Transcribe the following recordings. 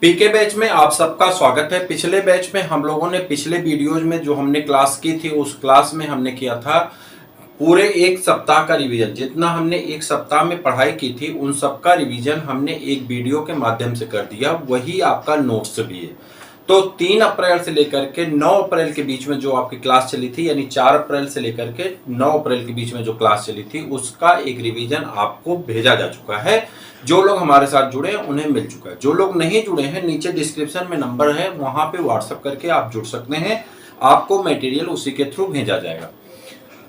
पीके batch में आप सबका स्वागत है। पिछले बैच में हम लोगों ने पिछले वीडियोज में जो हमने क्लास की थी उस क्लास में हमने किया था पूरे एक सप्ताह का रिवीजन। जितना हमने एक सप्ताह में पढ़ाई की थी उन सब का रिवीजन हमने एक वीडियो के माध्यम से कर दिया, वही आपका नोट्स भी है। तो 3 अप्रैल से लेकर के 9 अप्रैल के बीच में जो आपकी क्लास चली थी, यानी 4 अप्रैल से लेकर के 9 अप्रैल के बीच में जो क्लास चली थी उसका एक रिवीजन आपको भेजा जा चुका है। जो लोग हमारे साथ जुड़े हैं उन्हें मिल चुका है। जो लोग नहीं जुड़े हैं नीचे डिस्क्रिप्शन में नंबर है, वहां पे व्हाट्सएप करके आप जुड़ सकते हैं। आपको मटेरियल उसी के थ्रू भेजा जाएगा।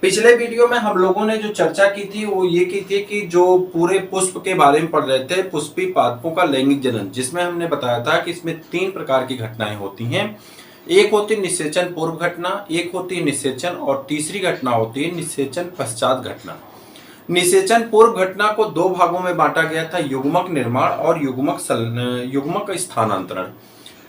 पिछले वीडियो में हम लोगों ने जो चर्चा की थी वो ये की थी कि जो पूरे पुष्प के बारे में पढ़ रहे थे, पुष्पी पादपों का लैंगिक जनन, जिसमें हमने बताया था कि इसमें 3 प्रकार की घटनाएं होती हैं। एक होती निषेचन पूर्व घटना, एक होती है निषेचन और तीसरी घटना होती है निषेचन पश्चात घटना। निषेचन पूर्व घटना को 2 भागों में बांटा गया था, युग्मक निर्माण और युग्मक स्थानांतरण।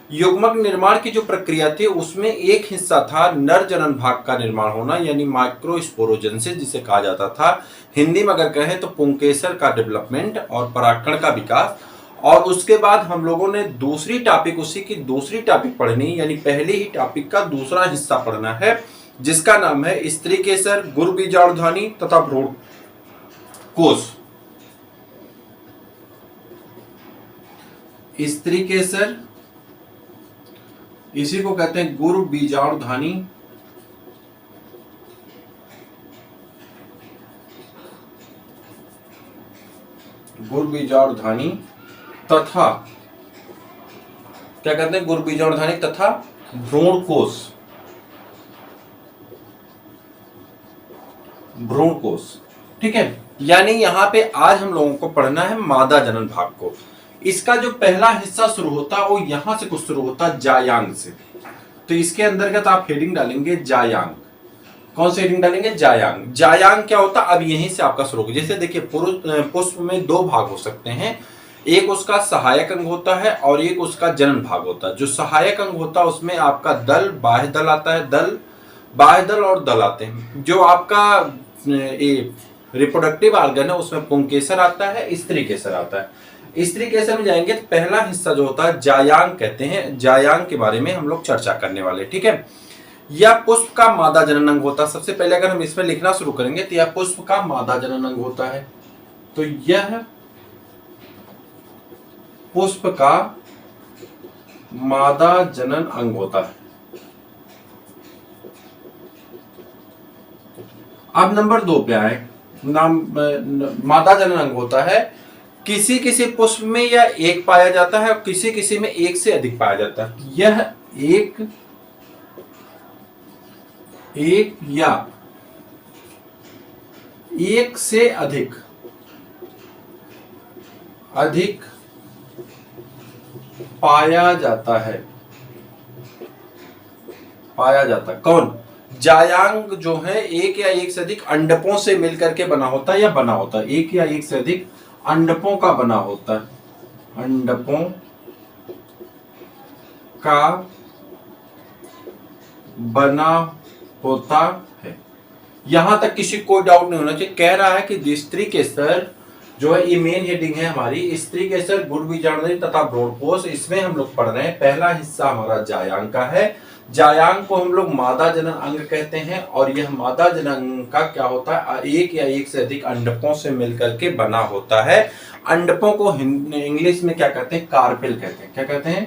युग्मक निर्माण की जो प्रक्रिया थी उसमें एक हिस्सा था नर जनन भाग का निर्माण होना, यानी माइक्रोस्पोरोजेंसिस जिसे कहा जाता था। हिंदी में अगर कहें तो पुंकेसर का डेवलपमेंट और परागकण का विकास। और उसके बाद हम लोगों ने दूसरी टॉपिक, उसी की दूसरी टॉपिक पढ़नी, यानी पहले ही टॉपिक का दूसरा हिस्सा पढ़ना है, जिसका नाम है स्त्री केसर, गुरु बीजाणुधानी तथा भ्रूण कोष। स्त्री केसर, इसी को कहते हैं गुरु बीजाणुधानी तथा क्या कहते हैं, गुरु बीजाणुधानी तथा भ्रूण कोष। भ्रूण कोष, ठीक है। यानी यहाँ पे आज हम लोगों को पढ़ना है मादा जनन भाग को। इसका जो पहला हिस्सा शुरू होता है वो यहां से कुछ शुरू होता है, जायांग से। तो इसके अंतर्गत आप हेडिंग डालेंगे जायांग। कौन सी हेडिंग डालेंगे? जायांग। जायांग क्या होता है अब यहीं से आपका शुरू होगा। जैसे देखिए पुष्प में 2 भाग हो सकते हैं, एक उसका सहायक अंग होता है और एक उसका जनन भाग होता है। जो सहायक अंग होता है उसमें आपका दल, बाह्य दल आता है, बाह्य दल और दल आते हैं। जो आपका रिप्रोडक्टिव ऑर्गन है उसमें पुंकेसर आता है, स्त्री केसर आता है। स्त्री केसर में जाएंगे तो पहला हिस्सा जो होता है जायांग कहते हैं। जायांग के बारे में हम लोग चर्चा करने वाले, ठीक है। यह पुष्प का मादा जनन अंग होता है। सबसे पहले अगर हम इसमें लिखना शुरू करेंगे तो यह पुष्प का मादा जनन अंग होता है। तो यह पुष्प का मादा जनन अंग होता है। अब नंबर 2 पे आए, मादा जनन अंग होता है। किसी किसी पुष्प में यह एक पाया जाता है और किसी किसी में एक से अधिक पाया जाता है। यह एक या एक से अधिक पाया जाता है। कौन? जायांग जो है एक या एक से अधिक अंडकों से मिलकर के बना होता है या बना होता है। एक या एक से अधिक अंडकों का बना होता है। अंडकों का बना होता है। यहां तक किसी को डाउट नहीं होना चाहिए। कह रहा है कि स्त्री केसर जो है, ये मेन हेडिंग है हमारी, स्त्री केसर, गुरु बीजाणुधानी तथा भ्रूण कोष। इसमें हम लोग पढ़ रहे हैं, पहला हिस्सा हमारा जायांग का है। जायांग को हम लोग मादा जनन अंग कहते हैं और यह मादा जनन अंग का क्या होता है, एक या एक से अधिक अंडकों से मिलकर के बना होता है। अंडकों को इंग्लिश में क्या कहते हैं? कार्पेल कहते हैं। क्या कहते हैं?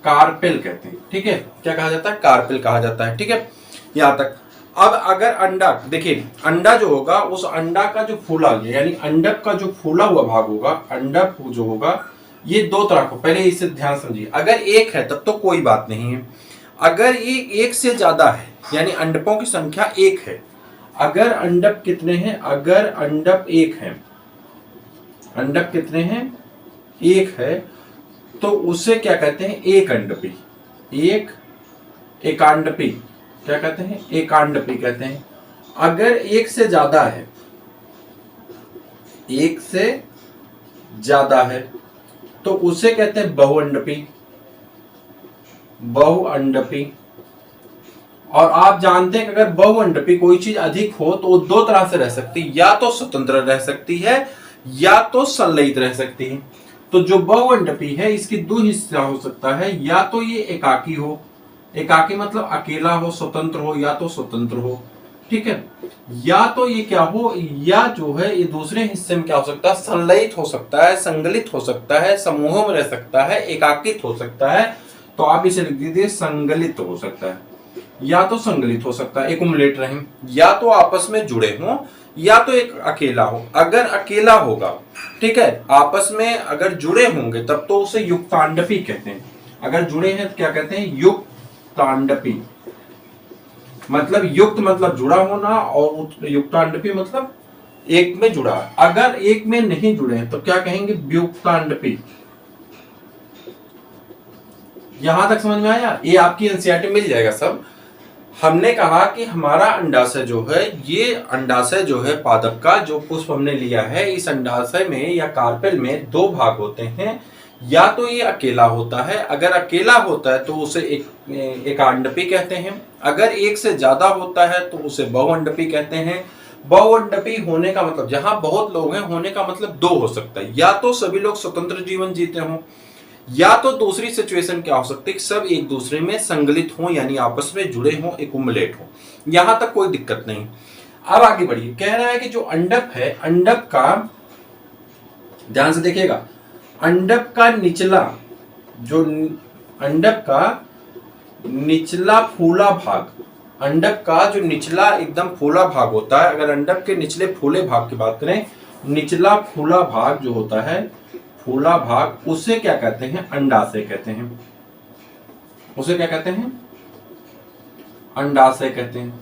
कार्पेल कहते हैं, ठीक है। क्या कहा जाता है? कार्पेल कहा जाता है, ठीक है। यहां तक। अब अगर अंडा, देखिए अंडा जो होगा उस अंडा का जो फूला, यानी अंडक का जो फूला हुआ भाग होगा, अंडक जो होगा, ये 2 तरह को, पहले इसे ध्यान समझिए। अगर एक है तब तो कोई बात नहीं है। अगर ये एक से ज्यादा है, यानी अंडकों की संख्या 1 है। अगर अंडक कितने हैं? अगर अंडक 1 है, अंडक कितने हैं? 1 है, तो उसे क्या कहते हैं? एकांडपी। एकांडपी क्या कहते हैं? एकांडपी कहते हैं। अगर 1 से ज्यादा है, 1 से ज्यादा है, तो उसे कहते हैं बहुअंडपी। और आप जानते हैं कि अगर बहुअंडपी कोई चीज अधिक हो तो वो 2 तरह से रह सकती है, या तो स्वतंत्र रह सकती है या तो संलयित रह सकती है। तो तो जो बहुअंडपी है इसकी दो हिस्सा हो सकता है, या तो ये एकाकी हो, एकाकी मतलब अकेला हो, स्वतंत्र हो, या तो स्वतंत्र हो, ठीक है, या तो ये क्या हो, या जो है ये दूसरे हिस्से में क्या हो सकता है, संलयित हो सकता है, संगलित हो सकता है, समूहों में रह सकता है, एकाकित हो सकता है। तो आप इसे लिख दीजिए संगलित हो सकता है, या तो संगलित हो सकता है, एकुमुलेट रहे, या तो आपस में जुड़े हों, या तो एक अकेला हो। अगर अकेला होगा, ठीक है, आपस में अगर जुड़े होंगे तब तो उसे युक्तांडपी कहते हैं। अगर जुड़े हैं तो क्या कहते हैं, युक्तांडपी। मतलब युक्त मतलब जुड़ा होना, और युक्तांडपी मतलब एक में जुड़ा। अगर एक में नहीं जुड़े हैं तो क्या कहेंगे, व्युक्तांडपी। यहां तक समझ में आया? ये आपकी एनसीईआरटी मिल जाएगा सब। हमने कहा कि हमारा अंडाशय जो है, ये अंडाशय जो है पादप का जो पुष्प हमने लिया है, इस अंडाशय में या कार्पेल में दो भाग होते हैं। या तो ये अकेला होता है, अगर अकेला होता है तो उसे एकांडपी कहते हैं। अगर एक से ज्यादा होता है तो उसे बहुअंडपी कहते हैं। बहुअंडपी होने का मतलब, जहां बहुत लोग हैं, होने का मतलब दो हो सकता है, या तो सभी लोग स्वतंत्र जीवन जीते हों, या तो दूसरी सिचुएशन क्या हो सकती है, सब एक दूसरे में संगलित हों, यानी आपस में जुड़े हों, एकुमुलेट हों। यहां तक कोई दिक्कत नहीं। अब आगे बढ़िए, कह रहा है कि जो अंडक है, अंडक का, ध्यान से देखिएगा, अंडक का निचला, जो अंडक का निचला फूला भाग, अंडक का जो निचला एकदम फूला भाग होता है, अगर अंडक के निचले फूले भाग की बात करें, निचला फूला भाग जो होता है, फूला भाग, उसे क्या कहते हैं, अंडाशय कहते हैं। उसे क्या कहते हैं, अंडाशय कहते हैं।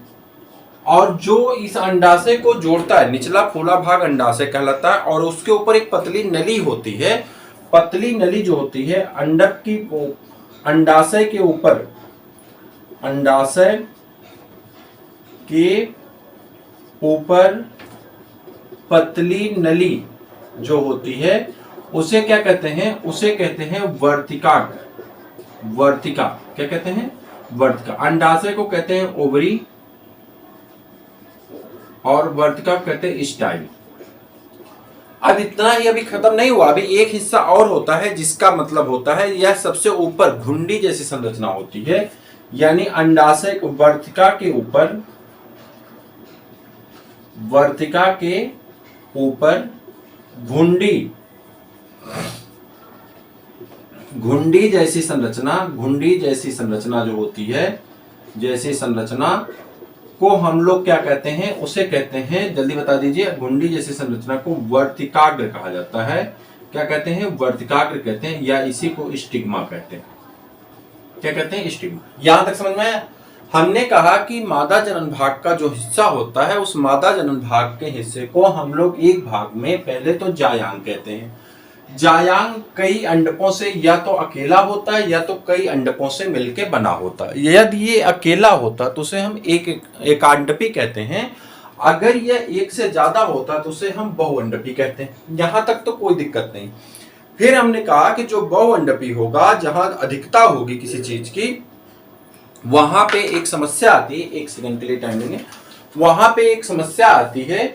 और जो इस अंडाशय को जोड़ता है, निचला फूला भाग अंडाशय कहलाता है, और उसके ऊपर एक पतली नली होती है। पतली नली जो होती है अंडक की, अंडाशय के ऊपर, अंडाशय के ऊपर पतली नली जो होती है, उसे क्या कहते हैं, उसे कहते हैं वर्तिकाग्र। वर्तिका क्या कहते हैं, वर्तिका। अंडाशय को कहते हैं ओवरी, और वर्तिका कहते हैं स्टाइल। अब इतना ही अभी खत्म नहीं हुआ, अभी एक हिस्सा और होता है जिसका मतलब होता है, यह सबसे ऊपर घुंडी जैसी संरचना होती है, यानी अंडाशय वर्तिका के ऊपर, वर्तिका के ऊपर घुंडी, घुंडी जैसी संरचना, घुंडी जैसी संरचना जो होती है, जैसी संरचना को हम लोग क्या कहते हैं, उसे कहते हैं, जल्दी बता दीजिए, घुंडी जैसी संरचना को वर्तिकाग्र कहा जाता है। क्या कहते हैं, वर्तिकाग्र कहते हैं, या इसी को स्टिग्मा कहते हैं। क्या कहते हैं, स्टिग्मा। यहां तक समझ में आया? हमने कहा कि मादा जनन भाग का जो हिस्सा होता है, उस मादा जनन भाग के हिस्से को हम लोग एक भाग में पहले तो जायांग कहते हैं। जायांग कई अंडकों से या तो अकेला होता है, या तो कई अंडकों से मिलकर बना होता है। यदि ये अकेला होता तो उसे हम एकांडपी कहते हैं। अगर यह एक से ज्यादा होता तो उसे हम बहुअंडपी कहते हैं। यहां तक तो कोई दिक्कत नहीं। फिर हमने कहा कि जो बहुअंडपी होगा, जहां अधिकता होगी किसी चीज की, वहां पे एक समस्या आती है। एक सेकंड के लिए टाइम देंगे। वहां पे एक समस्या आती है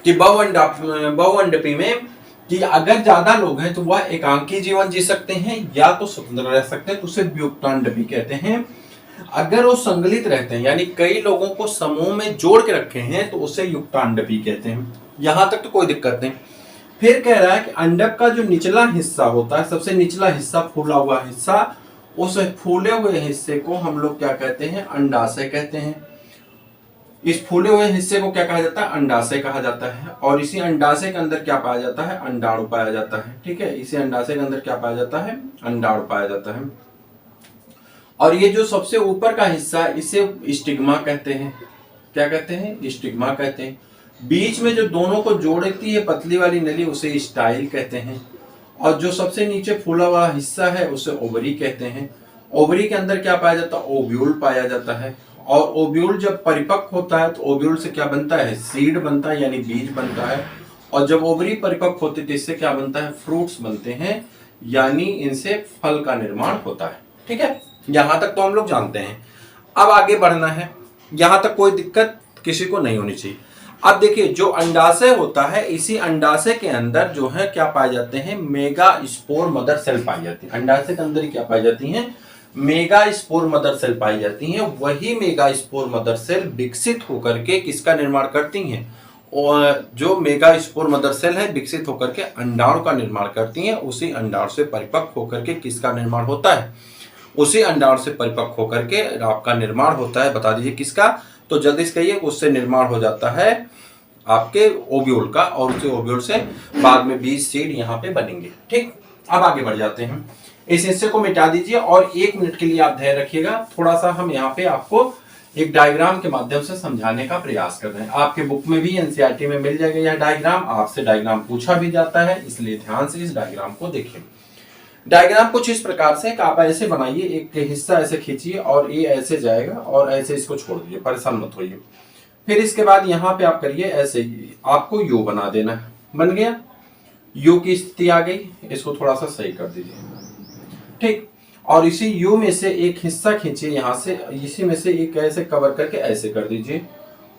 कि बहुअंडपी में कि अगर ज्यादा लोग हैं तो वह एकांकी जीवन जी सकते हैं, या तो स्वतंत्र रह सकते हैं, तो उसे व्युक्तांडपी कहते हैं। अगर वो संगलित रहते हैं, यानी कई लोगों को समूह में जोड़ के रखे हैं, तो उसे युक्तांडपी कहते हैं। यहां तक तो कोई दिक्कत नहीं। फिर कह रहा है कि अंडक का जो निचला हिस्सा होता है, सबसे निचला हिस्सा, फूला हुआ हिस्सा, उस फूले हुए हिस्से को हम लोग क्या कहते हैं, अंडाशय कहते हैं। इस फूले हुए हिस्से को क्या कहा जाता है, अंडाशय कहा जाता है। और इसी अंडाशय के अंदर क्या पाया जाता है, अंडाणु पाया जाता है। ठीक है, इसी अंडाशय के अंदर क्या पाया जाता है, अंडाणु पाया जाता है। और ये जो सबसे ऊपर का हिस्सा, इसे स्टिग्मा कहते हैं। क्या कहते हैं, स्टिग्मा कहते हैं। बीच में जो दोनों को जोड़ती है पतली वाली नली, उसे स्टाइल कहते हैं। और जो सबसे नीचे फूला हुआ हिस्सा है, उसे ओवरी कहते हैं। ओवरी के अंदर क्या पाया जाता है, ओव्यूल पाया जाता है। और ओव्यूल जब परिपक्व होता है तो ओव्यूल से क्या बनता है, सीड बनता है, यानी बीज बनता है। और जब ओवरी परिपक्व होती है तो इससे क्या बनता है, फ्रूट्स बनते हैं, यानी इनसे फल का निर्माण होता है। ठीक है, यहां तक तो हम लोग जानते हैं। अब आगे बढ़ना है, यहां तक कोई दिक्कत किसी को नहीं होनी चाहिए। अब देखिए जो अंडाशय होता है, इसी अंडाशय के अंदर जो है क्या पाए जाते हैं, मेगा स्पोर मदर सेल पाई जाती है। अंडाशय के अंदर ही क्या पाई जाती हैं, मेगा स्पोर मदर सेल पाई जाती हैं। वही मेगा स्पोर मदर सेल विकसित होकर के किसका निर्माण करती हैं, और जो मेगा स्पोर मदर सेल है विकसित होकर के अंडाणु का निर्माण करती हैं। उसी अंडाणु से परिपक्व होकर के किसका निर्माण होता है, उसी अंडाणु से परिपक्व होकर के आपका निर्माण होता है। बता दीजिए किसका, तो जल्दी से कहिए। उससे निर्माण हो जाता है आपके ओव्यूल का, और उसी ओव्यूल से बाद में बीज सीड यहाँ पे बनेंगे। ठीक, अब आगे बढ़ जाते हैं। इस हिस्से को मिटा दीजिए और 1 मिनट के लिए आप धैर्य रखिएगा। थोड़ा सा हम यहाँ पे आपको एक डायग्राम के माध्यम से समझाने का प्रयास कर रहे हैं। आपके बुक में भी एनसीईआरटी में मिल जाएगा यह डायग्राम, आपसे डायग्राम पूछा भी जाता है, इसलिए ध्यान से इस डायग्राम को देखिए। डायग्राम कुछ इस प्रकार से आप ऐसे बनाइए, एक हिस्सा ऐसे खींचिए और ये ऐसे जाएगा और ऐसे इसको छोड़ दीजिए, परेशान मत होइए। फिर इसके बाद यहाँ पे आप करिए ऐसे ही, आपको यू बना देना है। बन गया, यू की स्थिति आ गई, इसको थोड़ा सा सही कर दीजिए। ठीक, और इसी यू में से एक हिस्सा खींचिए यहाँ से, इसी में से एक ऐसे कवर करके ऐसे कर दीजिए,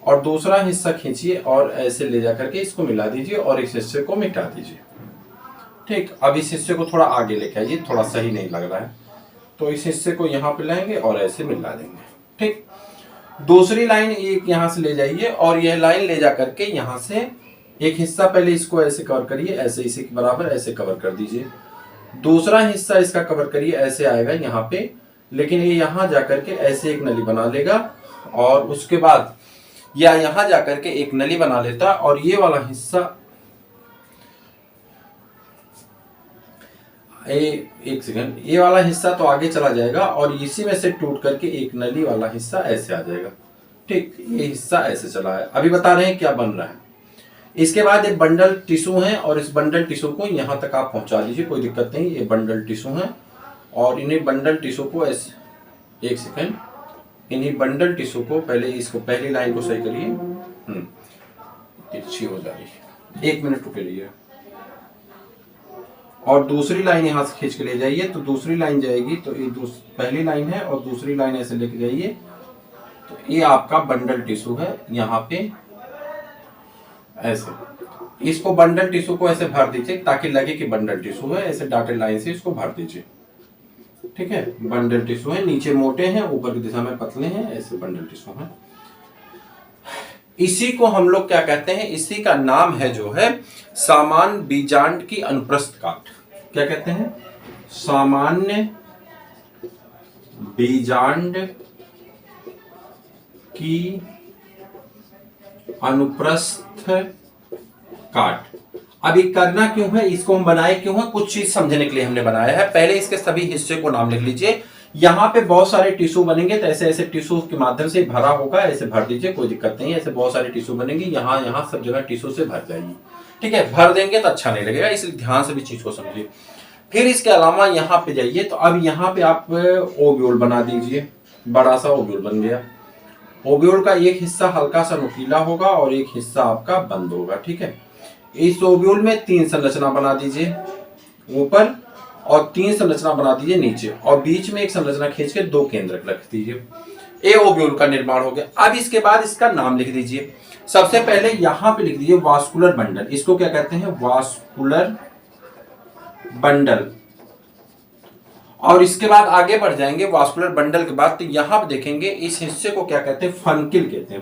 और दूसरा हिस्सा खींचिए और ऐसे ले जा करके इसको मिला दीजिए और इस हिस्से को मिटा दीजिए। ठीक, अब इस हिस्से को थोड़ा आगे लेके आइए, थोड़ा सही नहीं लग रहा है, तो इस हिस्से को यहाँ पे लाएंगे और ऐसे मिला देंगे। ठीक, दूसरी लाइन एक यहाँ से ले जाइए और यह लाइन ले जा करके यहाँ से एक हिस्सा पहले इसको ऐसे कवर करिए, ऐसे इसी के बराबर ऐसे कवर कर दीजिए। दूसरा हिस्सा इसका कवर करिए, ऐसे आएगा यहाँ पे, लेकिन ये यहाँ जाकर के ऐसे एक नली बना लेगा, और उसके बाद या यहाँ जाकर के एक नली बना लेता, और ये वाला हिस्सा एक सेकंड, ये वाला हिस्सा तो आगे चला जाएगा और इसी में से टूट करके एक नली वाला हिस्सा ऐसे आ जाएगा। ठीक, ये हिस्सा ऐसे चला है। अभी बता रहे हैं क्या बन रहा है। इसके बाद एक बंडल टिश्यू है, और इस बंडल टिश्यू को यहाँ तक आप पहुंचा दीजिए, कोई दिक्कत नहीं। ये बंडल टिश्यू है, और इन्हीं बंडल टिश्यू को ऐसे, एक सेकेंड, इन्हीं बंडल टिश्यू को पहले, इसको पहली लाइन को सही करिए, तिरछी हो जा रही है, 1 मिनट रुके रहिए। और दूसरी लाइन यहाँ से खींच के ले जाइए, तो दूसरी लाइन जाएगी, तो ये पहली लाइन है और दूसरी लाइन ऐसे लेके जाइए, तो ये आपका बंडल टिश्यू है। यहाँ पे ऐसे इसको बंडल टिश्यू को ऐसे भर दीजिए ताकि लगे कि बंडल टिश्यू है, ऐसे डॉटेड लाइन से इसको भर दीजिए। ठीक है, बंडल टिश्यू है, नीचे मोटे हैं, ऊपर की दिशा में पतले हैं, ऐसे बंडल टिश्यू है। इसी को हम लोग क्या कहते हैं, इसी का नाम है जो है सामान्य बीजांड की अनुप्रस्थ काट। क्या कहते हैं, सामान्य बीजांड की अनुप्रस्थ काट। अब ये करना क्यों है, इसको हम बनाए क्यों है, कुछ चीज समझने के लिए हमने बनाया है। पहले इसके सभी हिस्से को नाम लिख लीजिए। यहाँ पे बहुत सारे टिश्यू बनेंगे, तो ऐसे ऐसे टिश्यू के माध्यम से भरा होगा, ऐसे भर दीजिए, कोई दिक्कत नहीं है। ऐसे बहुत सारे टिश्यू बनेंगे, यहाँ यहाँ सब जगह टिश्यू से भर जाएगी। ठीक है, भर देंगे तो अच्छा नहीं लगेगा, इसलिए ध्यान से भी चीज को समझिए। फिर इसके अलावा यहाँ पे जाइए, तो अब यहाँ पे आप ओव्यूल बना दीजिए, बड़ा सा ओव्यूल बन गया। ओव्यूल का एक हिस्सा हल्का सा नुकीला होगा और एक हिस्सा आपका बंद होगा। ठीक है, इस ओव्यूल में 3 संरचना बना दीजिए ऊपर, और 3 संरचना बना दीजिए नीचे, और बीच में एक संरचना खींच के 2 केंद्रक रख दीजिए। ए ओव्यूल का निर्माण हो गया। अब इसके बाद इसका नाम लिख दीजिए। सबसे पहले यहां पे लिख दीजिए वास्कुलर बंडल। इसको क्या कहते हैं, वास्कुलर बंडल। और इसके बाद आगे बढ़ जाएंगे वास्कुलर बंडल के बाद, तो यहां पे देखेंगे इस हिस्से को क्या कहते हैं, फनकिल कहते हैं।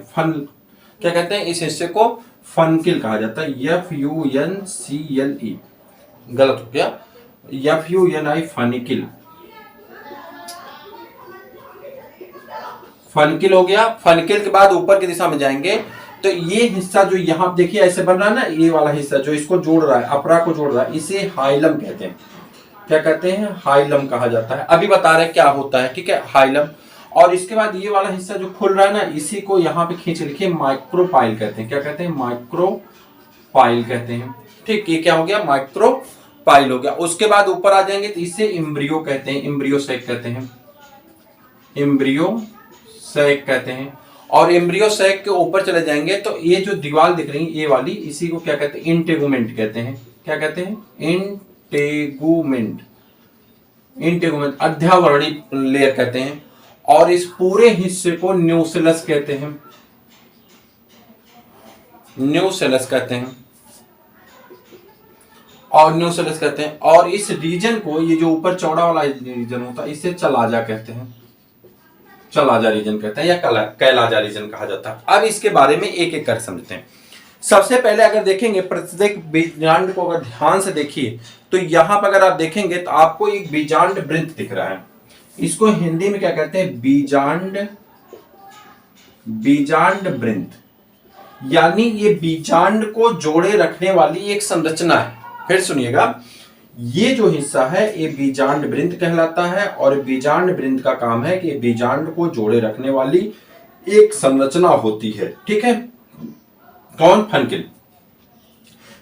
क्या कहते हैं, इस हिस्से को फनकिल कहा जाता है। FUNCLE, गलत हो गया, FUNI, फनिकिल। फनकिल हो गया। फनकिल के बाद ऊपर की दिशा में जाएंगे, तो ये हिस्सा जो यहाँ देखिए ऐसे बन रहा है ना, ये वाला हिस्सा जो इसको जोड़ रहा है, अपरा को जोड़ रहा है, इसे हाइलम कहते हैं। क्या कहते हैं, हाइलम कहा जाता है। अभी बता रहे क्या होता है। ठीक है, हाइलम। और इसके बाद ये वाला हिस्सा जो खुल रहा है ना, इसी को यहाँ पे खींच लिखिए, माइक्रोपाइल कहते हैं। क्या कहते हैं, माइक्रोपाइल कहते हैं। ठीक, ये क्या हो गया, माइक्रोपाइल हो गया। उसके बाद ऊपर आ जाएंगे तो इसे इम्ब्रियो कहते हैं, इम्ब्रियो सैक कहते हैं, इम्ब्रियो सैक कहते हैं। और एम्ब्रियो सैक के ऊपर चले जाएंगे तो ये जो दीवार दिख रही है ये वाली, इसी को क्या कहते हैं, इंटेगुमेंट कहते हैं। क्या कहते हैं, इंटेगुमेंट, इंटेगुमेंट, अध्यावरणी लेयर कहते हैं। और इस पूरे हिस्से को न्यूक्लियस कहते हैं। न्यूसेलस कहते हैं, और न्यूसेलस कहते हैं। और इस रीजन को, ये जो ऊपर चौड़ा वाला रीजन होता है, इसे चलाजा कहते हैं, चलाजा रीजन कहते हैं या कैलाजा रीजन कहा जाता है। अब इसके बारे में एक एक कर समझते हैं। सबसे पहले अगर देखेंगे प्रत्येक बीजांड को, अगर ध्यान से देखिए तो यहां पर अगर आप देखेंगे तो आपको एक बीजांड वृत्त दिख रहा है। इसको हिंदी में क्या कहते हैं? बीजांड वृत्त, यानी ये बीजांड को जोड़े रखने वाली एक संरचना है। फिर सुनिएगा, ये जो हिस्सा है ये बीजांड वृत्त कहलाता है, और बीजांड वृत्त का काम है कि बीजांड को जोड़े रखने वाली एक संरचना होती है। ठीक है, कौन? फनकिल।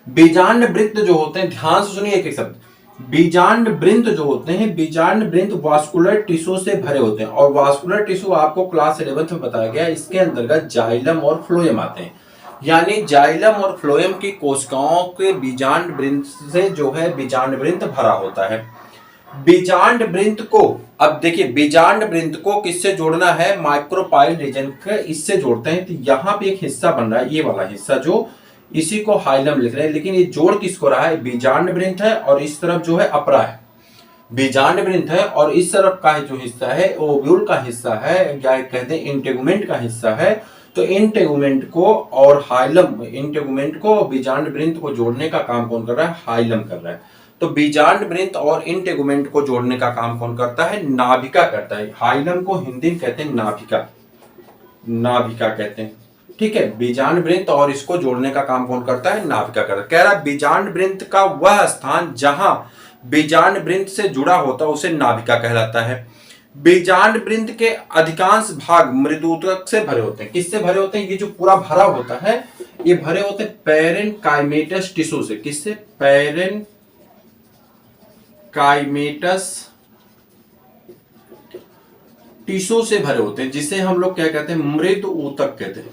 बीजांड वृत्त जो होते हैं, ध्यान से सुनिए एक एक शब्द, बीजांड वृत्त जो होते हैं, बीजांड वृत्त वास्कुलर टिश्यू से भरे होते हैं। और वास्कुलर टिश्यू आपको क्लास 11 में बताया गया, इसके अंतर्गत जाइलम और फ्लोएम आते हैं। यानी जाइलम और फ्लोएम की कोशिकाओं के बीजांड वृत्त से जो है बीजांड वृत्त भरा होता है। बीजांड वृत्त को, अब देखिए बीजांड वृत्त को किससे जोड़ना है? माइक्रोपाइल रीजन के इससे जोड़ते हैं। तो यहाँ पे एक हिस्सा बन रहा है, ये वाला हिस्सा, जो इसी को हाइलम लिख रहे हैं, लेकिन ये जोड़ किसको रहा है? बीजांड वृत्त है, और इस तरफ जो है अपरा है। बीजांड वृत्त है और इस तरफ का जो हिस्सा है ओव्यूल का हिस्सा है, या कहते हैं इंटेगुमेंट का हिस्सा है। तो इंटेगुमेंट को और हाइलम, इंटेगुमेंट को बीजांड वृत्त को जोड़ने का काम कौन कर रहा है? हाइलम कर रहा है। तो बीजांड वृत्त और इंटेगुमेंट को जोड़ने का काम कौन करता है? नाभिका करता है। हाइलम को हिंदी में कहते हैं नाभिका, नाभिका कहते हैं। ठीक है, बीजांड वृत्त और इसको जोड़ने का काम कौन करता है? नाभिका करता है। कह रहा है बीजांड वृत्त का वह स्थान जहां बीजांड वृत्त से जुड़ा होता है उसे नाभिका कहलाता है। बीजांड वृत्त के अधिकांश भाग मृदुतक से भरे होते हैं। किससे भरे होते हैं? ये जो पूरा भरा होता है ये भरे होते हैं पैरेनकाइमेटस टिश्यू से। किससे? पैरेनकाइमेटस टिश्यू से भरे होते हैं, जिसे हम लोग क्या कहते हैं? मृद ऊतक कहते हैं।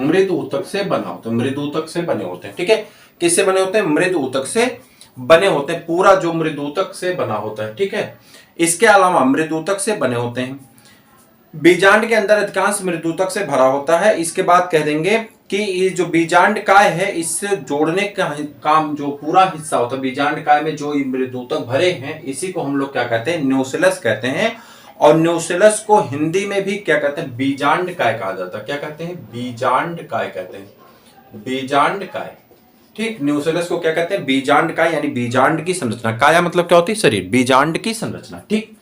मृद ऊतक से बना होता है, मृद ऊतक से बने होते हैं। ठीक है, किससे बने होते हैं? मृद ऊतक से बने होते हैं, पूरा जो मृद ऊतक से बना होता है। ठीक है, इसके अलावा मृद ऊतक से बने होते हैं। बीजांड के अंदर अधिकांश मृद ऊतक से भरा होता है। इसके बाद कह देंगे कि ये जो बीजांड काय है इससे जोड़ने का काम, जो पूरा हिस्सा होता है बीजांड काय में जो मृद ऊतक भरे हैं, इसी को हम लोग क्या कहते हैं? न्यूसेलस कहते हैं। और न्यूसेलस को हिंदी में भी क्या कहते हैं? बीजांड काय कहा जाता है। क्या कहते हैं? बीजांड काय कहते हैं, बीजांड काय। ठीक, न्यूसेलस को क्या कहते हैं? बीजांड काय, यानी बीजांड की संरचना। काया मतलब क्या होती है? शरीर, बीजांड की संरचना। ठीक,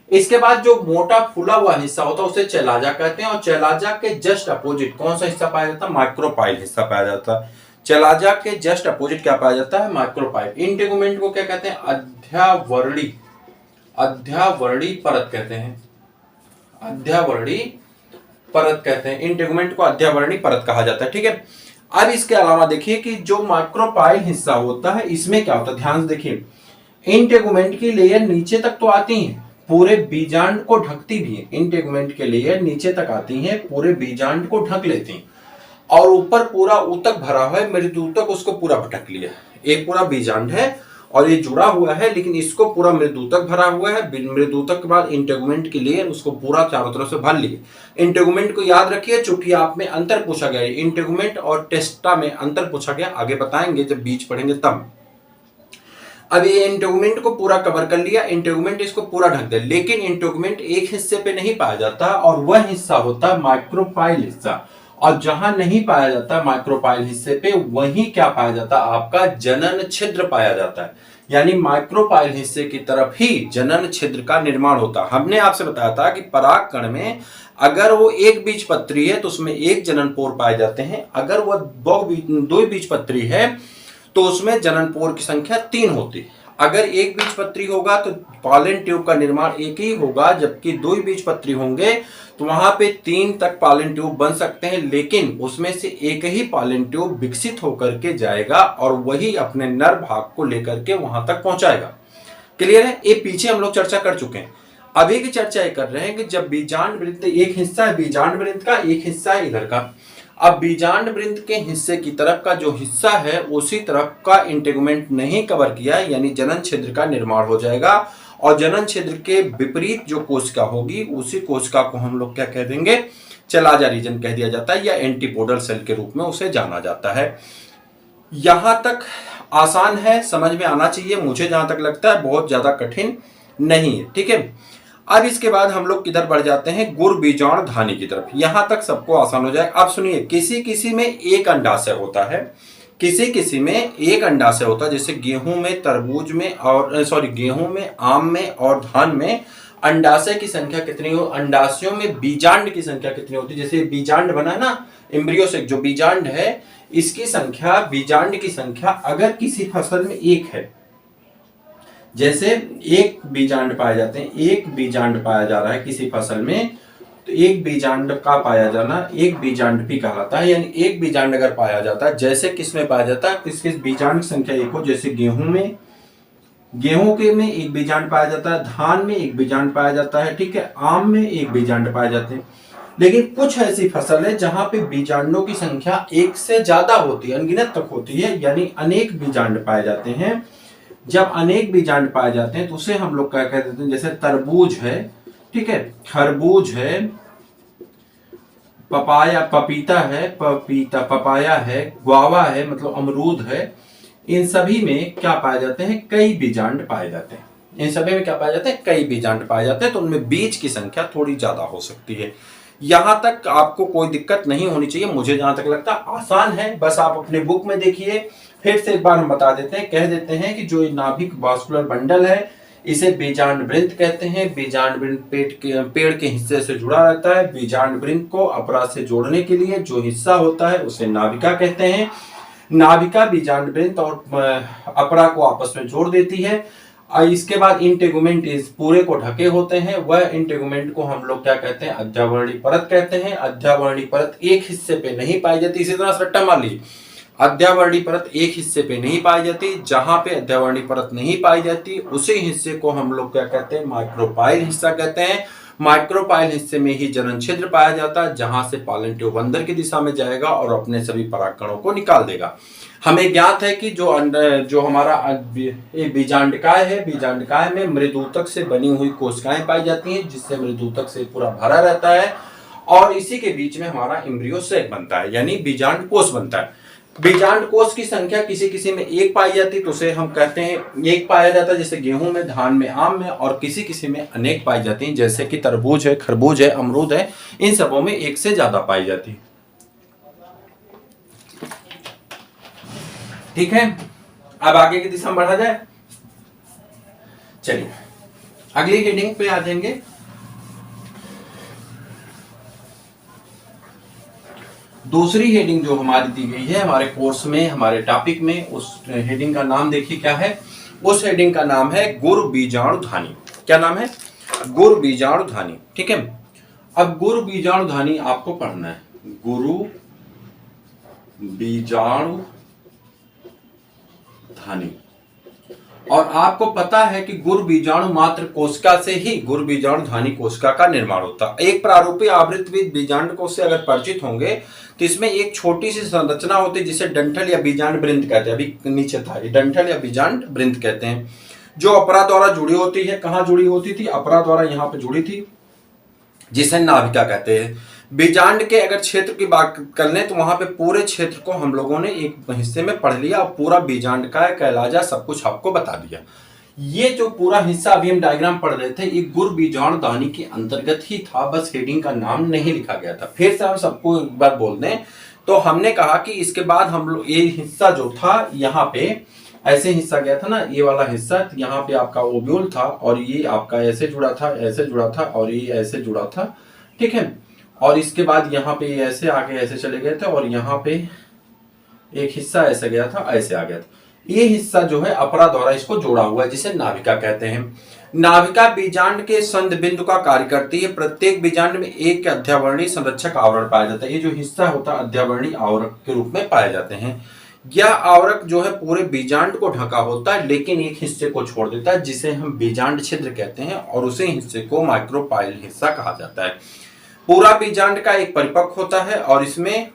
इसके बाद जो मोटा फूला हुआ हिस्सा होता है उसे चैलाजा कहते हैं। और चैलाजा के जस्ट अपोजिट कौन सा हिस्सा पाया जाता है? माइक्रोपाइल हिस्सा पाया जाता है। चैलाजा के जस्ट अपोजिट क्या पाया जाता है? माइक्रोपाइल। इंटेगुमेंट को क्या कहते हैं? अध्यावरणी, अध्यावरणी परत कहते हैं, अध्यावरणी परत कहते हैं। इंटेगुमेंट को अध्यावरणी परत कहा जाता है। ठीक है, अब इसके अलावा देखिए कि जो माइक्रोपाइल हिस्सा होता है इसमें क्या होता है? ध्यान से देखिए, इंटेगुमेंट की लेयर नीचे तक तो आती है, पूरे बीजांड को ढकती भी है। इंटेगुमेंट के लेयर नीचे तक आती है, पूरे बीजांड को ढक लेती हैं, और ऊपर पूरा ऊतक भरा हुआ है, मृद ऊतक उसको पूरा ढक लिया। एक पूरा बीजांड है और ये जुड़ा हुआ है, लेकिन इसको पूरा मृदूतक भरा हुआ है। मृदूतक के बाद इंटेगुमेंट की लेयर उसको पूरा चारों तरफ से भर लिए। इंटेगुमेंट को याद रखिए, चूंकि आप में अंतर पूछा गया, इंटेगुमेंट और टेस्टा में अंतर पूछा गया, आगे बताएंगे जब बीच पढ़ेंगे तब। अब ये इंटेगुमेंट को पूरा कवर कर लिया, इंटेगुमेंट इसको पूरा ढक दे, लेकिन इंटेगुमेंट एक हिस्से पे नहीं पाया जाता, और वह हिस्सा होता है माइक्रोपाइल हिस्सा। और जहां नहीं पाया जाता माइक्रोपाइल हिस्से पे, वहीं क्या पाया जाता? आपका जनन छिद्र पाया जाता है। यानी माइक्रोपाइल हिस्से की तरफ ही जनन छिद्र का निर्माण होता है। हमने आपसे बताया था कि पराग कण में अगर वो एक बीजपत्री है तो उसमें एक जननपोर पाए जाते हैं, अगर वह दो बीजपत्री है तो उसमें जननपोर की संख्या 3 होती है। अगर एक बीजपत्री होगा तो पॉलन ट्यूब का निर्माण एक ही होगा, जबकि 2 बीजपत्री होंगे तो वहां पे 3 तक पॉलन ट्यूब बन सकते हैं, लेकिन उसमें से एक ही पॉलन ट्यूब विकसित होकर के जाएगा और वही अपने नर भाग को लेकर के वहां तक पहुंचाएगा। क्लियर है? ये पीछे हम लोग चर्चा कर चुके हैं। अभी की चर्चा ये कर रहे हैं कि जब बीजांड वृत्त, एक हिस्सा है बीजांड वृत्त का, एक हिस्सा है इधर का। अब बीजांड वृत्त के हिस्से की तरफ का जो हिस्सा है उसी तरफ का इंटेगुमेंट नहीं कवर किया, यानी जनन छिद्र का निर्माण हो जाएगा, और जनन छिद्र के विपरीत जो कोशिका होगी उसी कोशिका को हम लोग क्या कह देंगे? चलाजा रीजन कह दिया जाता है या एंटीपोडल सेल के रूप में उसे जाना जाता है। यहां तक आसान है, समझ में आना चाहिए, मुझे जहां तक लगता है बहुत ज्यादा कठिन नहीं है। ठीक है, अब इसके बाद हम लोग किधर बढ़ जाते हैं, गुर बीजाणु धानी की तरफ। यहां तक सबको आसान हो जाए। अब सुनिए, किसी किसी में एक अंडाशय होता है, किसी किसी में एक अंडाशय होता है, जैसे गेहूं में, तरबूज में और गेहूं में, आम में और धान में अंडाशय की संख्या कितनी हो, अंडाशयों में बीजांड की संख्या कितनी होती है। जैसे बीजांड बना है ना, एम्ब्रियो से जो बीजांड है, इसकी संख्या, बीजांड की संख्या अगर किसी फसल में एक है, जैसे एक बीजांड पाए जाते हैं, एक बीजांड पाया जा रहा है किसी फसल में, तो एक बीजांड का पाया जाना एक बीजांड भी कहलाता है। यानी एक बीजांड अगर पाया जाता है, जैसे किस में पाया जाता है, किस किस बीजांड की संख्या एक हो, जैसे गेहूं में, गेहूं के में एक बीजांड पाया जाता है, धान में एक बीजांड पाया जाता है, ठीक है, आम में एक बीजांड पाए जाते हैं। लेकिन कुछ ऐसी फसल है जहां पे बीजांडों की संख्या एक से ज्यादा होती है, अनगिनत तक होती है, यानी अनेक बीजांड पाए जाते हैं। जब अनेक बीजांड पाए जाते हैं तो उसे हम लोग क्या कहते हैं, जैसे तरबूज है, ठीक है, खरबूज है, पपाया, पपीता है, पपाया है, गुआवा है, मतलब अमरूद है, इन सभी में क्या पाए जाते हैं, कई बीजांड पाए जाते हैं। इन सभी में क्या पाए जाते हैं, कई बीजांड पाए जाते हैं, तो उनमें बीज की संख्या थोड़ी ज्यादा हो सकती है। यहां तक आपको कोई दिक्कत नहीं होनी चाहिए, मुझे जहां तक लगता है आसान है। बस आप अपने बुक में देखिए, फिर से एक बार हम बता देते हैं, कह देते हैं कि जो नाभिक वास्कुलर बंडल है, इसे बीजांड वृंत कहते हैं। बीजांड वृंत पेड़ के हिस्से से जुड़ा रहता है। बीजांड वृंत को अपरा से जोड़ने के लिए जो हिस्सा होता है उसे नाभिका कहते हैं। नाभिका बीजांड वृंत और अपरा को आपस में जोड़ देती है। इसके बाद इंटेगुमेंट इस पूरे को ढके होते हैं, वह इंटेगुमेंट को हम लोग क्या कहते हैं, अध्यावरणी परत कहते हैं। अध्यावरणी परत एक हिस्से पे नहीं पाई जाती, इसी तरह रट्टा मार ली, अध्यावरणी परत एक हिस्से पे नहीं पाई जाती। जहां पे अध्यावरणी परत नहीं पाई जाती उसी हिस्से को हम लोग क्या कहते हैं, माइक्रोपाइल हिस्सा कहते हैं। माइक्रोपाइल हिस्से में ही जनन छिद्र पाया जाता है, जहां से पालन ट्यूब अंदर की दिशा में जाएगा और अपने सभी परागकणों को निकाल देगा। हमें ज्ञात है कि जो हमारा बीजांडकाय है, बीजांडकाय में मृदूतक से बनी हुई कोशिकाएं पाई जाती हैं, जिससे मृदूतक से पूरा भरा रहता है और इसी के बीच में हमारा एम्ब्रियो सैक बनता है, यानी बीजांड कोष बनता है। बीजांड कोष की संख्या किसी किसी में एक पाई जाती तो उसे हम कहते हैं एक पाया जाता है, जैसे गेहूं में, धान में, आम में, और किसी किसी में अनेक पाई जाती हैं, जैसे कि तरबूज है, खरबूज है, अमरूद है, इन सबों में एक से ज्यादा पाई जाती है। ठीक है, अब आगे की दिशा में बढ़ा जाए। चलिए अगली हेडिंग पे आ जाएंगे। दूसरी हेडिंग जो हमारी दी गई है हमारे कोर्स में, हमारे टॉपिक में, उस हेडिंग का नाम देखिए क्या है। उस हेडिंग का नाम है गुर बीजाणु धानी। क्या नाम है, गुर बीजाणु धानी। ठीक है, अब गुर बीजाणु धानी आपको पढ़ना है, गुरु बीजाणु धानी। और आपको पता है कि गुर बीजाणु मात्र कोशिका से ही गुर बीजाणु धानी कोशिका का निर्माण होता है। एक प्रारूपी आवृतविद बीजांड कोश से अगर परिचित होंगे तो इसमें एक छोटी सी संरचना होती है जिसे डंठल या बीजांड वृंत कहते हैं। अभी नीचे था, ये डंठल या बीजांड वृंत कहते हैं, जो अपरा द्वारा जुड़ी होती है। कहाँ जुड़ी होती थी, अपरा द्वारा यहाँ पे जुड़ी थी, जिसे नाभिका कहते हैं। बीजांड के अगर क्षेत्र की बात कर लें तो वहां पे पूरे क्षेत्र को हम लोगों ने एक हिस्से में पढ़ लिया और पूरा बीजांड का कैलाजा सब कुछ आपको बता दिया। ये जो पूरा हिस्सा अभी हम डायग्राम पढ़ रहे थे, ये गुर बीजाणु धानी के अंतर्गत ही था, बस हेडिंग का नाम नहीं लिखा गया था। फिर से हम सबको एक बार बोल दें तो हमने कहा कि इसके बाद हम लोग ये हिस्सा जो था, यहाँ पे ऐसे हिस्सा गया था ना, ये वाला हिस्सा, यहाँ पे आपका ओव्यूल था और ये आपका ऐसे जुड़ा था, ऐसे जुड़ा था और ये ऐसे जुड़ा था। ठीक है, और इसके बाद यहाँ पे ऐसे आगे ऐसे चले गए थे और यहाँ पे एक हिस्सा ऐसे गया था, ऐसे आ गया था। ये हिस्सा जो है अपरा द्वारा इसको जोड़ा हुआ है, जिसे नाभिका कहते हैं। नाभिका बीजांड के संध बिंदु का कार्य करती है। प्रत्येक बीजांड में एक अध्यावरणी संरक्षक आवरण पाया जाता है। ये जो हिस्सा होता है अध्यावरणी आवरक के रूप में पाए जाते हैं। यह आवरक जो है पूरे बीजांड को ढका होता है, लेकिन एक हिस्से को छोड़ देता है, जिसे हम बीजांड छिद्र कहते हैं, और उसी हिस्से को माइक्रोपाइल हिस्सा कहा जाता है। पूरा बीजांड का एक परिपक्व होता है और इसमें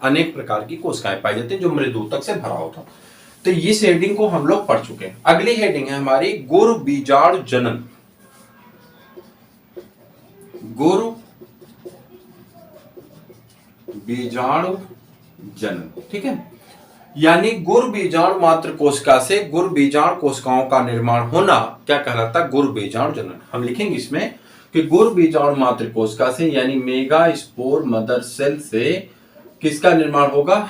अनेक प्रकार की कोशिकाएं पाई जाती हैं, जो मृदूतक से भरा होता है। तो इस हेडिंग को हम लोग पढ़ चुके हैं। अगली हेडिंग है हमारी गुर बीजाणु जनन। गुर बीजाणु जनन, ठीक है। यानी गुर बीजाणु मात्र कोशिका से गुर बीजाणु कोशिकाओं का निर्माण होना क्या कहलाता है? गुर बीजाणु जनन। हम लिखेंगे इसमें कि गुर बीजाणु मात्र कोशिका से यानी मेगा स्पोर मदर सेल से किसका निर्माण होगा?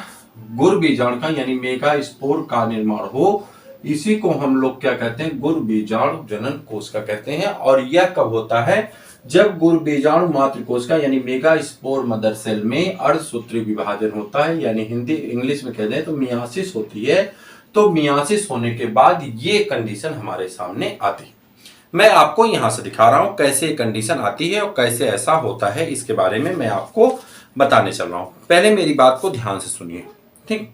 गुर बीजाणु का, यानी मेगा स्पोर का निर्माण हो। इसी को हम लोग क्या कहते हैं? गुर बीजाणु जनन कोशिका कहते हैं। और यह कब होता है? जब गुर बीजाणु मात्र कोशिका यानी मेगा स्पोर मदर सेल में अर्धसूत्री विभाजन होता है, यानी हिंदी इंग्लिश में कह दें तो मियासिस होती है। तो मियासिस होने के बाद ये कंडीशन हमारे सामने आती है। मैं आपको यहां से दिखा रहा हूं कैसे कंडीशन आती है और कैसे ऐसा होता है, इसके बारे में मैं आपको बताने चल रहा हूं। पहले मेरी बात को ध्यान से सुनिए, ठीक।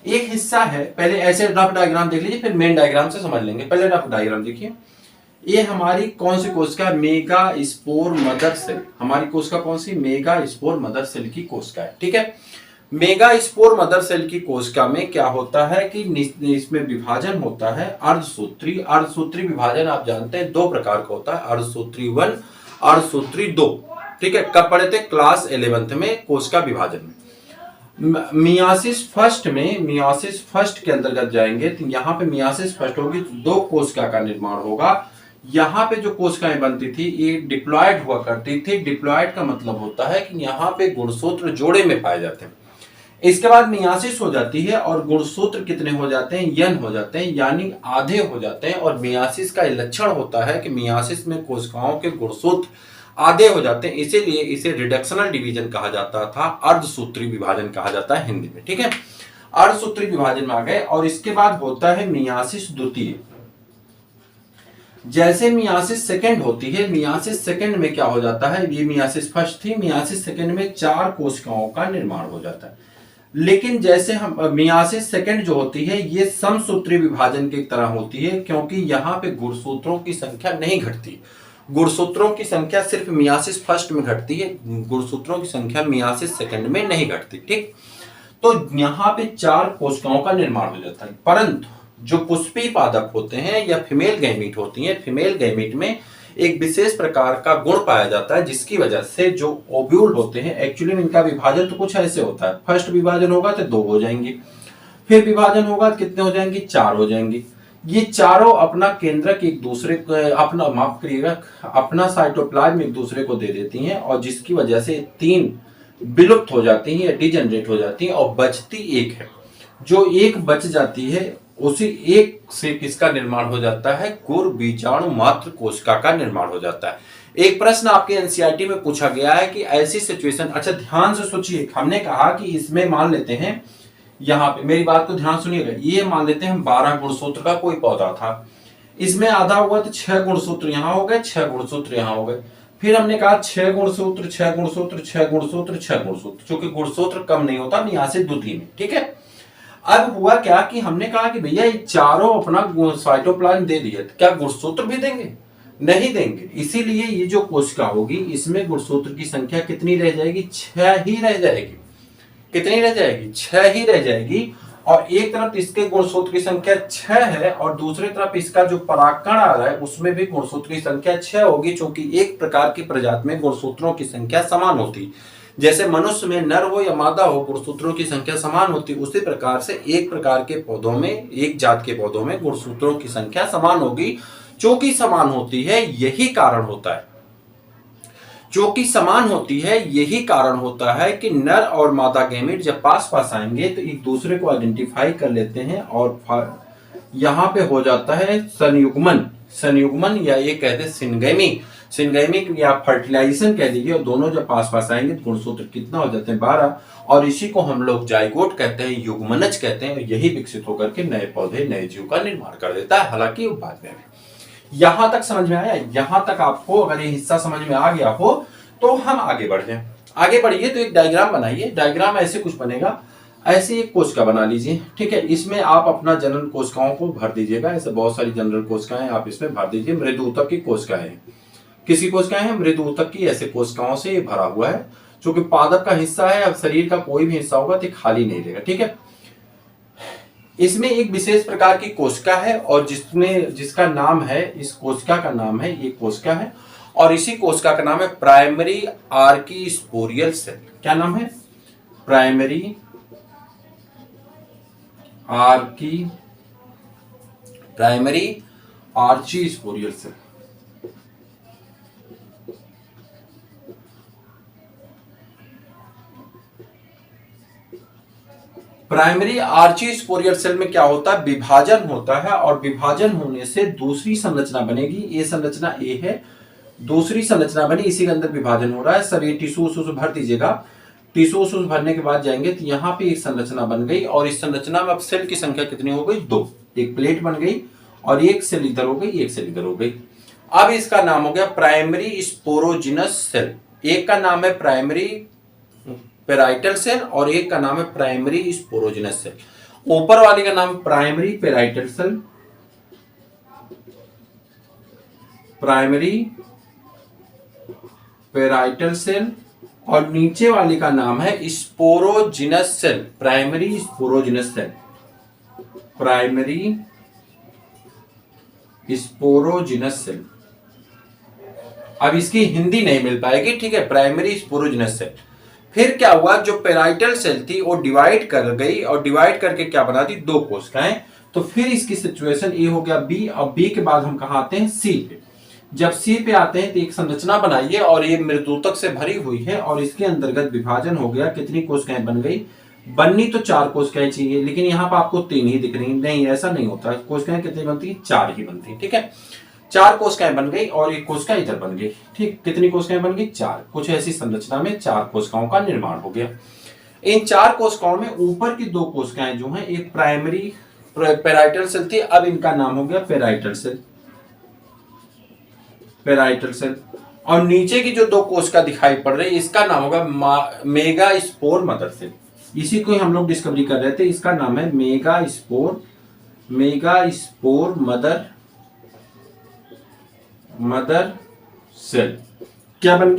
एक हिस्सा है, पहले ऐसे रफ डायग्राम देख लीजिए, फिर मेन डायग्राम से समझ लेंगे। पहले रफ डायग्राम देखिए। ये हमारी कौन सी कोशिका? Megaspore mother cell. हमारी कोशिका कौन सी? मेगा स्पोर मदर सेल की कोशिका है, ठीक है। मेगा स्पोर मदर सेल की कोशिका में क्या होता है कि इसमें विभाजन होता है अर्धसूत्री। अर्धसूत्री विभाजन आप जानते हैं दो प्रकार का होता है, अर्धसूत्री 1, अर्धसूत्री 2, ठीक है। कब पढ़े थे? क्लास 11th में कोशिका विभाजन में। मियासिस फर्स्ट में, मियासिस फर्स्ट के अंतर्गत जाएंगे तो यहाँ पे मियासिस फर्स्ट होगी तो दो कोशिका का निर्माण होगा। यहाँ पे जो कोशिकाएं बनती थी ये डिप्लॉयड हुआ करती थी। डिप्लॉयड का मतलब होता है कि यहाँ पे गुणसूत्र जोड़े में पाए जाते हैं। इसके बाद मियासिस हो जाती है और गुणसूत्र कितने हो जाते हैं? n हो जाते हैं, यानी आधे हो जाते हैं। और मियासिस का लक्षण होता है कि मियासिस में कोशिकाओं के गुणसूत्र आधे हो जाते हैं, इसीलिए इसे रिडक्शनल डिवीजन कहा जाता था, अर्धसूत्री विभाजन कहा जाता है हिंदी में, ठीक है। अर्धसूत्री विभाजन में आ गए। और इसके बाद होता है मियासिस द्वितीय। जैसे मियासिस सेकंड होती है, मियासिस सेकंड में क्या हो जाता है? ये मियासिस फर्स्ट थी, मियासिस सेकंड में 4 कोशिकाओं का निर्माण हो जाता है। लेकिन जैसे हम मियासिस सेकंड जो होती है ये समसूत्री विभाजन की तरह होती है, क्योंकि यहाँ पे गुणसूत्रों की संख्या नहीं घटती। गुणसूत्रों की संख्या सिर्फ मियासिस फर्स्ट में घटती है, गुणसूत्रों की संख्या मियासिस सेकंड में नहीं घटती, ठीक। तो यहाँ पे 4 कोशिकाओं का निर्माण हो जाता है। परंतु जो पुष्पी पादप होते हैं या फीमेल गैमीट होती हैं, फीमेल गैमीट में एक विशेष प्रकार का गुण पाया जाता है जिसकी वजह से जो ओव्यूल होते हैं, एक्चुअली में इनका विभाजन तो कुछ ऐसे होता है। फर्स्ट विभाजन होगा तो 2 हो जाएंगे, फिर विभाजन होगा तो कितने हो जाएंगे? 4 हो जाएंगे। ये चारों अपना केंद्रक एक दूसरे को, अपना माफ करिएगा, अपना साइटोप्लाज्म एक दूसरे को दे देती हैं और जिसकी वजह से 3 विलुप्त हो जाती हैं या डिजेनरेट हो जाती हैं और बचती एक है। जो एक बच जाती है उसी एक से किसका निर्माण हो जाता है? गुर बीजाणु मात्र कोशिका का निर्माण हो जाता है। एक प्रश्न आपके एनसीईआरटी में पूछा गया है कि ऐसी सिचुएशन, अच्छा ध्यान से सोचिए, हमने कहा कि इसमें मान लेते हैं, यहाँ पे मेरी बात को ध्यान सुनिएगा, ये मान लेते हैं हम 12 गुणसूत्र का कोई पौधा था, इसमें आधा हुआ तो 6 गुणसूत्र यहाँ हो गए, 6 गुणसूत्र यहाँ हो गए। फिर हमने कहा 6 गुणसूत्र 6 गुणसूत्र 6 गुणसूत्र 6 गुणसूत्र, चूंकि गुणसूत्र कम नहीं होता मियासिस द्वितीय में, ठीक है। अब हुआ क्या कि हमने कहा कि भैया ये चारों अपना साइटोप्लाज्म दे दिया, तो क्या गुणसूत्र भी देंगे? नहीं देंगे। इसीलिए ये जो कोशिका होगी इसमें गुणसूत्र की संख्या कितनी रह जाएगी? 6 ही रह जाएगी। कितनी रह जाएगी? 6 ही रह जाएगी। और एक तरफ इसके गुणसूत्र की संख्या 6 है और दूसरी तरफ इसका जो परागकण आ रहा है उसमें भी गुणसूत्र की संख्या 6 होगी, क्योंकि एक प्रकार की प्रजाति में गुणसूत्रों की संख्या समान होती। जैसे मनुष्य में नर हो या मादा हो गुणसूत्रों की संख्या समान होती, उसी प्रकार से एक प्रकार के पौधों में, एक जात के पौधों में गुणसूत्रों की संख्या समान होगी। चूंकि समान होती है यही कारण होता है, चूंकि समान होती है यही कारण होता है कि नर और मादा गैमीट जब पास पास आएंगे तो एक दूसरे को आइडेंटिफाई कर लेते हैं और यहाँ पे हो जाता है संयुग्मन। संयुग्मन या ये कहते हैं सिनगैमी, सिनगैमिक या फर्टिलाइजेशन कह लीजिए। और दोनों जब पास पास आएंगे तो गुणसूत्र कितना हो जाते हैं? 12। और इसी को हम लोग जाइगोट कहते हैं, युग्मनज कहते हैं। यही विकसित होकर के नए पौधे, नए जीव का निर्माण कर देता है। हालांकि बाद में यहां तक समझ में आया? यहां तक आपको अगर ये हिस्सा समझ में आ गया हो तो हम आगे बढ़ जाए। आगे बढ़िए तो एक डायग्राम बनाइए। डायग्राम ऐसे कुछ बनेगा, ऐसे एक कोशिका बना लीजिए, ठीक है। इसमें आप अपना जनन कोशिकाओं को भर दीजिएगा। ऐसे बहुत सारी जनरल कोशिकाएं आप इसमें भर दीजिए। मृदु ऊतक की कोशिकाएं, किसी कोशिकाएं हैं मृदु ऊतक की, ऐसे कोशिकाओं से ये भरा हुआ है। चूंकि पादप का हिस्सा है, अब शरीर का कोई भी हिस्सा होगा तो खाली नहीं रहेगा, ठीक है। इसमें एक विशेष प्रकार की कोशिका है और जिसका नाम है, इस कोशिका का नाम है, ये कोशिका है। और इसी कोशिका का नाम है प्राइमरी आर्कीस्पोरियल सेल। क्या नाम है? Primary archesporial cell. Primary archesporial cell में क्या होता है? विभाजन होता है, और विभाजन होने से दूसरी संरचना बनेगी। ये संरचना ए है, दूसरी संरचना बनी, इसी के अंदर विभाजन हो रहा है। सब ये टिश्यू भर दीजिएगा। टिश्यू भरने के बाद जाएंगे तो यहाँ पे एक संरचना बन गई, और इस संरचना में अब सेल की संख्या कितनी हो गई? 2। एक प्लेट बन गई और एक सेल इधर हो गई, एक सेल इधर हो गई। अब इसका नाम हो गया प्राइमरी स्पोरोजिनस सेल। एक का नाम है प्राइमरी पेराइटल सेल और एक का नाम है प्राइमरी स्पोरोजिनस सेल। ऊपर वाले का नाम primary parietal cell, primary parietal cell, और नीचे वाले का नाम है sporogenous cell, primary sporogenous cell, primary sporogenous cell. अब इसकी हिंदी नहीं मिल पाएगी, ठीक है, प्राइमरी स्पोरोजिनस सेल। फिर क्या हुआ? जो पेराइटल सेल थी वो डिवाइड कर गई, और डिवाइड करके क्या बना दी? 2 कोशिकाएं। तो फिर इसकी सिचुएशन ये हो गया बी, और बी के बाद हम कहां आते हैं? सी पे। जब सी पे आते हैं तो एक संरचना बनाइए, और ये मृदुतक से भरी हुई है, और इसके अंतर्गत विभाजन हो गया। कितनी कोशिकाएं बन गई? बननी तो 4 कोशिकाएं चाहिए, लेकिन यहाँ पर आपको 3 ही दिख रही। नहीं, ऐसा नहीं होता। कोशिकाएं कितनी बनती है? 4 ही बनती, ठीक है। 4 कोशिकाएं बन गई और एक कोशिका इधर बन गई, ठीक। कितनी कोशिकाएं बन गई? 4। कुछ ऐसी संरचना में 4 कोशिकाओं का निर्माण हो गया। इन 4 कोशिकाओं में ऊपर की 2 कोशिकाएं जो हैं, एक प्राइमरी पेराइटल सेल थी, अब इनका नाम हो गया पेराइटल सेल, पेराइटल सेल। और नीचे की जो 2 कोशिका दिखाई पड़ रही है, इसका नाम होगा मेगा स्पोर मदर सेल। इसी को हम लोग डिस्कवरी कर रहे थे। इसका नाम है मेगा स्पोर मदर सेल। क्या बन गया?